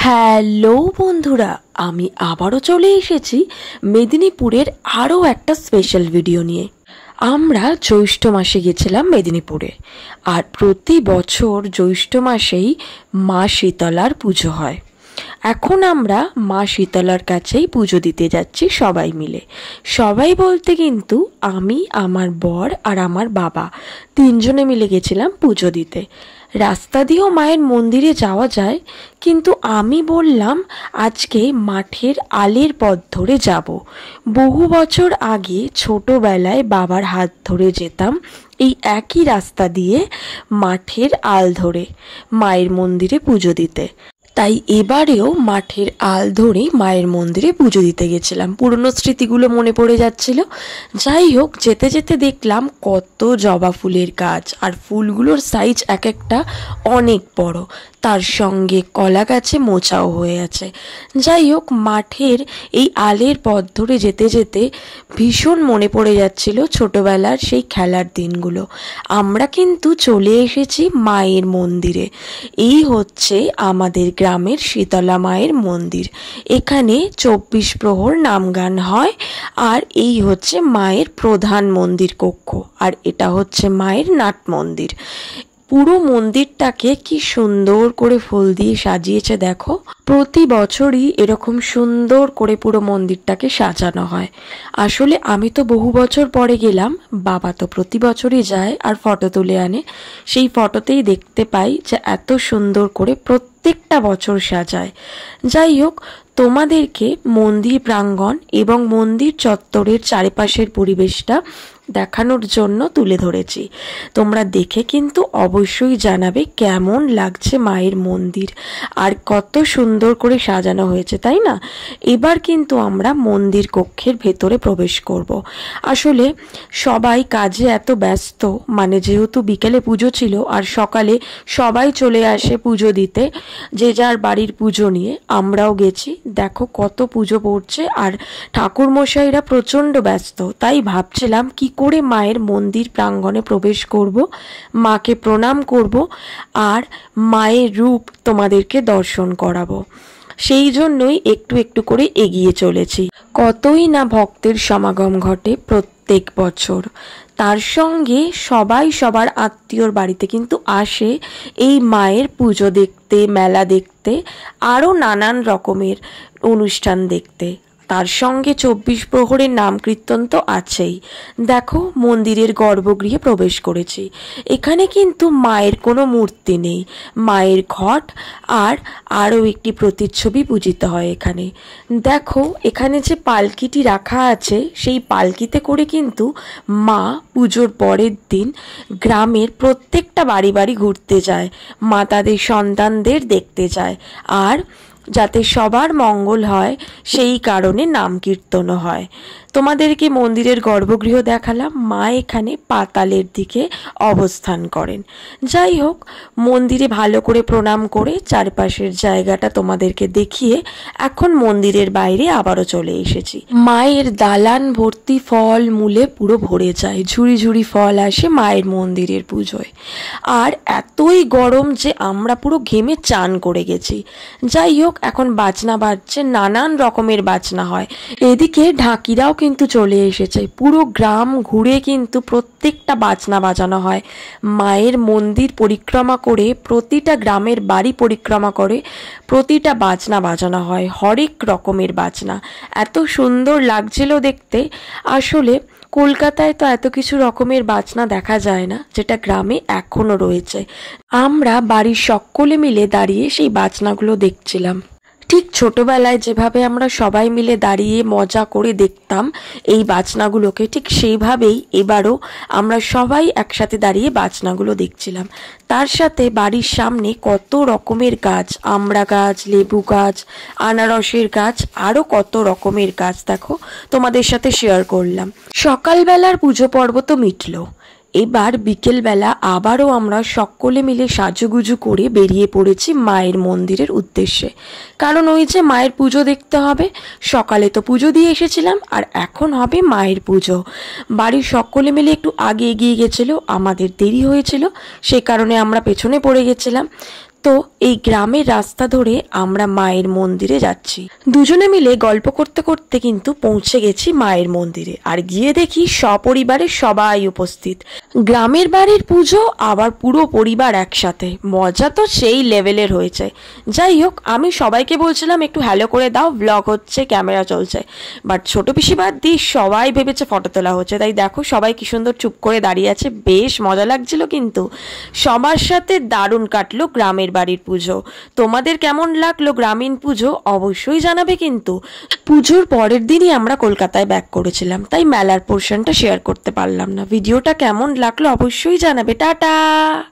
Hello বন্ধুরা, আমি আবারও চলে এসেছি মেদিনীপুরের আরও একটা স্পেশাল ভিডিও নিয়ে। আমরা জ্যৈষ্ঠ মাসে গেছিলাম মেদিনীপুরে, আর প্রতি বছর জ্যৈষ্ঠ মাসেই মা শীতলার পুজো হয়। এখন আমরা মা শীতলার কাছেই পুজো দিতে যাচ্ছি সবাই মিলে। সবাই বলতে কিন্তু আমি, আমার বর আর আমার বাবা তিনজনে মিলে গেছিলাম পুজো দিতে। রাস্তা দিয়েও মায়ের মন্দিরে যাওয়া যায়, কিন্তু আমি বললাম আজকে মাঠের আলের পথ ধরে যাব। বহু বছর আগে ছোটবেলায় বাবার হাত ধরে যেতাম এই একই রাস্তা দিয়ে মাঠের আল ধরে মায়ের মন্দিরে পুজো দিতে। তাই এবারেও মাঠের আল ধরেই মায়ের মন্দিরে পুজো দিতে গেছিলাম। পুরনো স্মৃতিগুলো মনে পড়ে যাচ্ছিল। যাই হোক, যেতে যেতে দেখলাম কত জবা ফুলের গাছ, আর ফুলগুলোর সাইজ এক একটা অনেক বড়, তার সঙ্গে কলা গাছে মোচাও হয়ে আছে। যাই হোক, মাঠের এই আলের পথ ধরে যেতে যেতে ভীষণ মনে পড়ে যাচ্ছিল ছোটবেলার সেই খেলার দিনগুলো। আমরা কিন্তু চলে এসেছি মায়ের মন্দিরে। এই হচ্ছে আমাদের গ্রামের শীতলা মায়ের মন্দির। এখানে 24 প্রহর নামগান হয়, আর এই হচ্ছে মায়ের প্রধান মন্দির কক্ষ, আর এটা হচ্ছে মায়ের নাট মন্দির। পুরো মন্দিরটাকে কি সুন্দর করে ফুল দিয়ে সাজিয়েছে দেখো। প্রতি বছরই এরকম সুন্দর করে পুরো মন্দিরটাকে সাজানো হয়। আসলে আমি তো বহু বছর পরে গেলাম, বাবা তো প্রতি বছরই যায় আর ফটো তুলে আনে। সেই ফটোতেই দেখতে পাই যে এত সুন্দর করে প্রত্যেকটা বছর সাজায়। যাই হোক, তোমাদেরকে মন্দির প্রাঙ্গণ এবং মন্দির চত্বরের চারিপাশের পরিবেশটা দেখানোর জন্য তুলে ধরেছি। তোমরা দেখে কিন্তু অবশ্যই জানাবে কেমন লাগছে মায়ের মন্দির, আর কত সুন্দর করে সাজানো হয়েছে, তাই না? এবার কিন্তু আমরা মন্দির কক্ষের ভেতরে প্রবেশ করব। আসলে সবাই কাজে এত ব্যস্ত, মানে যেহেতু বিকেলে পুজো ছিল আর সকালে সবাই চলে আসে পুজো দিতে, যে যার বাড়ির পুজো নিয়ে। আমরাও গেছি। দেখো কত পুজো পড়ছে, আর ঠাকুরমশাইরা প্রচণ্ড ব্যস্ত। তাই ভাবছিলাম কি করে মায়ের মন্দির প্রাঙ্গণে প্রবেশ করব, মাকে প্রণাম করব, আর মায়ের রূপ তোমাদেরকে দর্শন করাবো। সেই জন্যই একটু একটু করে এগিয়ে চলেছি। কতই না ভক্তের সমাগম ঘটে প্রত্যেক বছর। তার সঙ্গে সবাই সবার আত্মীয়র বাড়িতে কিন্তু আসে এই মায়ের পুজো দেখতে, মেলা দেখতে, আরও নানান রকমের অনুষ্ঠান দেখতে। তার সঙ্গে 24 প্রহরের নাম কীর্তন তো আছেই। দেখো, মন্দিরের গর্ভগৃহে প্রবেশ করেছি। এখানে কিন্তু মায়ের কোনো মূর্তি নেই, মায়ের ঘট আর আরও একটি প্রতিচ্ছবি পূজিত হয় এখানে। দেখো, এখানে যে পালকিটি রাখা আছে, সেই পালকিতে করে কিন্তু মা পুজোর পরের দিন গ্রামের প্রত্যেকটা বাড়ি বাড়ি ঘুরতে যায়, মা তাদের সন্তানদের দেখতে যায়, আর যাতে সবার মঙ্গল হয় সেই কারণে নাম কীর্তনও হয়। তোমাদেরকে মন্দিরের গর্ভগৃহ দেখালাম। মা এখানে পাতালের দিকে অবস্থান করেন। যাই হোক, মন্দিরে ভালো করে প্রণাম করে চারপাশের জায়গাটা তোমাদেরকে দেখিয়ে এখন মন্দিরের বাইরে আবারও চলে এসেছি। মায়ের দালান ভর্তি ফল মূলে পুরো ভরে যায়, ঝুড়ি ঝুড়ি ফল আসে মায়ের মন্দিরের পুজোয়। আর এতই গরম যে আমরা পুরো ঘেমে চান করে গেছি। যাই হোক, এখন বাজনা বাজছে, নানান রকমের বাজনা হয়। এদিকে ঢাকিরাও কিন্তু চলে এসেছে। পুরো গ্রাম ঘুরে কিন্তু প্রত্যেকটা বাজনা বাজানো হয়। মায়ের মন্দির পরিক্রমা করে, প্রতিটা গ্রামের বাড়ি পরিক্রমা করে প্রতিটা বাজনা বাজানো হয়, হরেক রকমের বাজনা। এত সুন্দর লাগছিল দেখতে। আসলে কলকাতায় তো এত কিছু রকমের বাজনা দেখা যায় না, যেটা গ্রামে এখনো রয়েছে। আমরা বাড়ির সকলে মিলে দাঁড়িয়ে সেই বাজনাগুলো দেখছিলাম। ঠিক ছোটবেলায় যেভাবে আমরা সবাই মিলে দাঁড়িয়ে মজা করে দেখতাম এই বাজনাগুলোকে, ঠিক সেইভাবেই এবারও আমরা সবাই একসাথে দাঁড়িয়ে বাজনাগুলো দেখছিলাম। তার সাথে বাড়ির সামনে কত রকমের গাছ, আমড়া গাছ, লেবু গাছ, আনারসের গাছ, আরও কত রকমের গাছ দেখো তোমাদের সাথে শেয়ার করলাম। সকালবেলার পুজো পর্ব তো মিটল। এবার বিকেলবেলা আবারও আমরা সকলে মিলে সাজুগুজু করে বেরিয়ে পড়েছি মায়ের মন্দিরের উদ্দেশ্যে। কারণ ওই যে মায়ের পুজো দেখতে হবে। সকালে তো পুজো দিয়ে এসেছিলাম, আর এখন হবে মায়ের পুজো। বাড়ির সকলে মিলে একটু আগে এগিয়ে গেছিলো, আমাদের দেরি হয়েছিল, সে কারণে আমরা পেছনে পড়ে গেছিলাম। তো এই গ্রামের রাস্তা ধরে আমরা মায়ের মন্দিরে যাচ্ছি। দুজনে মিলে গল্প করতে করতে কিন্তু পৌঁছে গেছি মায়ের মন্দিরে। আর গিয়ে দেখি সপরিবারের সবাই উপস্থিত। গ্রামের বাড়ির পুজো, আবার পুরো পরিবার একসাথে, মজা তো সেই লেভেলের হয়েছে। যাই হোক, আমি সবাইকে বলছিলাম একটু হ্যালো করে দাও, ব্লগ হচ্ছে, ক্যামেরা চলছে। বাট ছোট পিসি বাদ দিয়ে সবাই ভেবেছে ফটো তোলা হচ্ছে। তাই দেখো সবাই কি সুন্দর চুপ করে দাঁড়িয়ে আছে, বেশ মজা লাগছিল। কিন্তু সবার সাথে দারুণ কাটলো গ্রামের বাড়ির পুজো। তোমাদের কেমন লাগলো গ্রামীণ পুজো অবশ্যই জানাবে। কিন্তু পুজোর পরের দিনই আমরা কলকাতায় ব্যাক করেছিলাম, তাই মেলার পোর্শনটা শেয়ার করতে পারলাম না। ভিডিওটা কেমন লাগলো অবশ্যই জানাবে। টাটা।